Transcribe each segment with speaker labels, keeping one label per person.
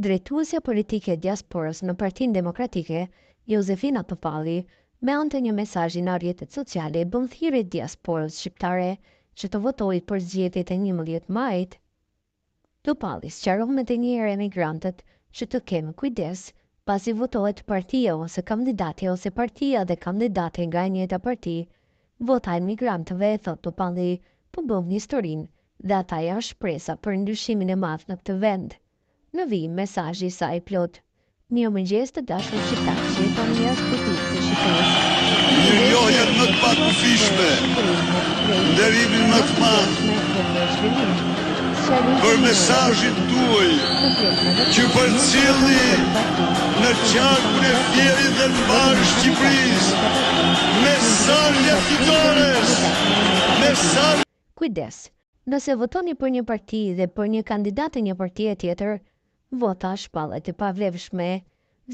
Speaker 1: Drejtuesja politike e diasporës në Partinë Demokratike, Josefina Topalli, me anë të një mesazhi në rrjetet sociale, bën thirrje diasporës shqiptare që të votojë për zgjedhjet e 11 majit. Topalli sqaron me të njëherë emigrantët që të kenë kujdes pasi votohet partia ose kandidati ose partia dhe kandidati nga e njëjta parti. Vota e emigrantëve, e thot Topalli, po bën historinë dhe ata janë shpresa për ndryshimin e madh në këtë vend. Në vijim mesazhi i saj plot. Mirëmëngjes të dashur shqiptarë që jetoni jashtë kufirit të Shqipërisë.
Speaker 2: Mirënjohjen më të pakufishme, nderimin më të madh për mesazhin tuaj që përcjelli në qarkun e fierit dhe të mbarë Shqipërisë mesazhet fitores, mesazh.
Speaker 1: Kujdes, nëse votoni për një parti dhe për një kandidat të një partie tjetër, vota shpallet e pavlefshme,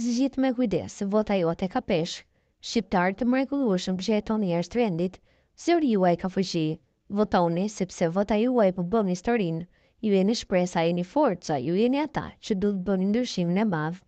Speaker 1: zgjidh me kujdes, vota jote ka peshë. Shqiptarë të mrekullueshëm që jetoni jashtë vendit, zëri juaj ka fuqi. Votoni sepse vota juaj po bën historinë. Ju jeni shpresa, jeni forca, ju jeni ata që do të bëni ndryshimin e madh.